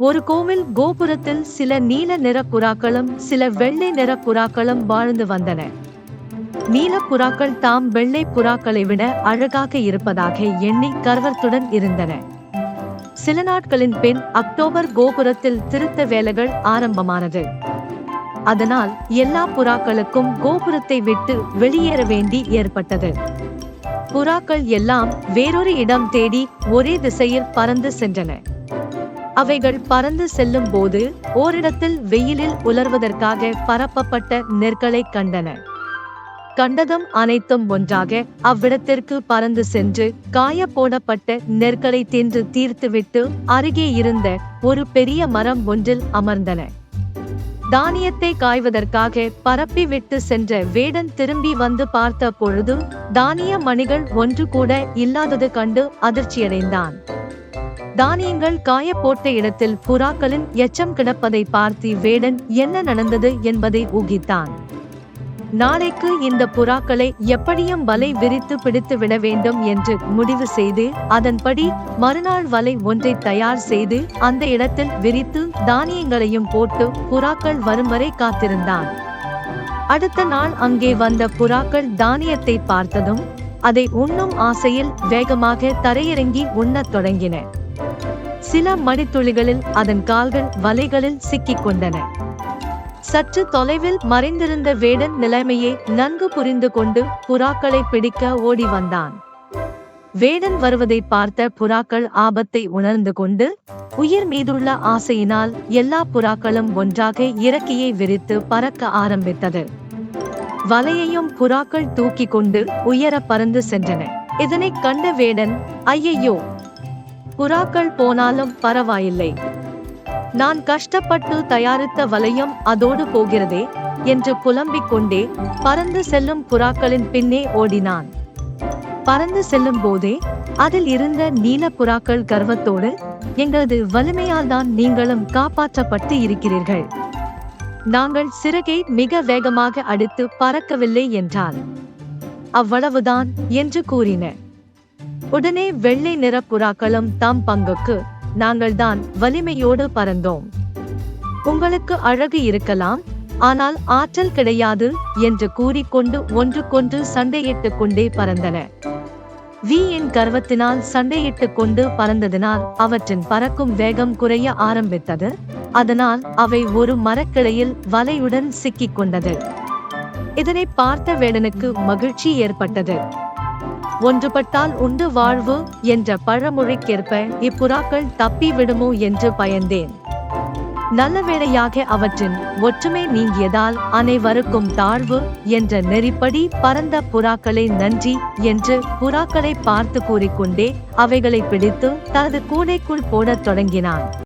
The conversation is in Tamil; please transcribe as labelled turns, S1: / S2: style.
S1: ஒரு கோவில் கோபுரத்தில் சில நீல நிற புறாக்களும் சில வெள்ளை நிற புறாக்களும் வாழ்ந்து வந்தன. நீல புறாக்கள் தாம் வெள்ளை புறாக்களை விட அழகாக இருப்பதாக எண்ணி கர்வத்துடன் இருந்தன. சில நாட்களின் பின் அக்டோபர் கோபுரத்தில் திருத்த வேலைகள் ஆரம்பமானது. அதனால் எல்லா புறாக்களுக்கும் கோபுரத்தை விட்டு வெளியேற வேண்டி ஏற்பட்டது. புறாக்கள் எல்லாம் வேறொரு இடம் தேடி ஒரே திசையில் பறந்து சென்றன. அவைகள் பறந்து செல்லும் போது ஓரிடத்தில் வெயிலில் உலர்வதற்காக பரப்பப்பட்ட நெற்களை கண்டன. கண்டதும் அனைத்தும் ஒன்றாக அவ்விடத்திற்கு பறந்து சென்று காய போடப்பட்ட நெற்களை தின்று தீர்த்துவிட்டு அருகே இருந்த ஒரு பெரிய மரம் ஒன்றில் அமர்ந்தன. தானியத்தை காய்வதற்காக பரப்பி விட்டு சென்ற வேடன் திரும்பி வந்து பார்த்த பொழுது தானிய மணிகள் ஒன்று கூட இல்லாதது கண்டு அதிர்ச்சியடைந்தான். தானியங்கள் காய போட்ட இடத்தில் புறாக்களின் எச்சம் கிடப்பதை பார்த்து வேடன் என்ன நடந்தது என்பதை ஊகித்தான். நாளைக்கு இந்த புறாக்களை எப்படியும் வலை விரித்து பிடித்து விட வேண்டும் என்று முடிவு செய்து அதன்படி மறுநாள் வலை ஒன்றை தயார் செய்து அந்த இடத்தில் விரித்து தானியங்களையும் போட்டு புறாக்கள் வரும் வரை காத்திருந்தான். அடுத்த நாள் அங்கே வந்த புறாக்கள் தானியத்தை பார்த்ததும் அதை உண்ணும் ஆசையில் வேகமாக தரையிறங்கி உண்ணத் தொடங்கின. சில மடித்துளிகளில் அதன் கால்கள் வலைகளில் சிக்கிக் கொண்டன. சற்று தொலைவில் மறைந்திருந்த வேடன் நிலைமையை நன்கு புரிந்து கொண்டு புறாக்களை பிடிக்க ஓடி வந்தான். வேடன் வருவதை பார்த்த புறாக்கள் ஆபத்தை உணர்ந்து கொண்டு உயிர் மீதுள்ள ஆசையினால் எல்லா புறாக்களும் ஒன்றாக இறக்கையை விரித்து பறக்க ஆரம்பித்தது. வலையையும் புறாக்கள் தூக்கி கொண்டு உயர பறந்து சென்றன. இதனை கண்ட வேடன், ஐயையோ, புறாக்கள் போனாலும் பரவாயில்லை, நான் கஷ்டப்பட்டு தயாரித்த வலையும் அதோடு போகிறதே என்று புலம்பிக் கொண்டே பறந்து செல்லும் புறாக்களின் பின்னே ஓடினான். பறந்து செல்லும் போதே அதில் இருந்த நீல புறாக்கள் கர்வத்தோடு, எங்களது வலிமையால் தான் நீங்களும் காப்பாற்றப்பட்டு இருக்கிறீர்கள், நாங்கள் சிறகை மிக வேகமாக அடித்து பறக்கவில்லை என்றால் அவ்வளவுதான் என்று கூறின. உடனே வெள்ளை நிற புறாக்களும் தம் பங்குக்கு, நாங்கள் தான் வலிமையோடு பறந்தோம், உங்களுக்கு அழகு இருக்கலாம் ஆனால் ஆற்றல் கிடையாது என்று கூறிக்கொண்டு ஒன்றுக்கொன்று சண்டையிட்டுக் கொண்டே பறந்தன. என் கர்வத்தினால் சண்டையிட்டுக் கொண்டு பறந்ததினால் அவற்றின் பறக்கும் வேகம் குறைய ஆரம்பித்தது. அதனால் அவை ஒரு மரக்கிளையில் வலையுடன் சிக்கிக் கொண்டது. இதனை பார்த்த வேடனுக்கு மகிழ்ச்சி ஏற்பட்டது. ஒன்றுபட்டால் உண்டு வாழ்வு என்ற பழமொழிக்கேற்ப இப்புறாக்கள் தப்பி விடுமோ என்று பயந்தேன். நல்ல வேளையாக அவற்றின் ஒற்றுமை நீங்கியதால் அனைவருக்கும் தாழ்வு என்ற நெறிப்படி பறந்த புறாக்களை நன்றி என்று புறாக்களை பார்த்து கூறிக்கொண்டே அவைகளை பிடித்து தனது கூடைக்குள் போடத் தொடங்கினான்.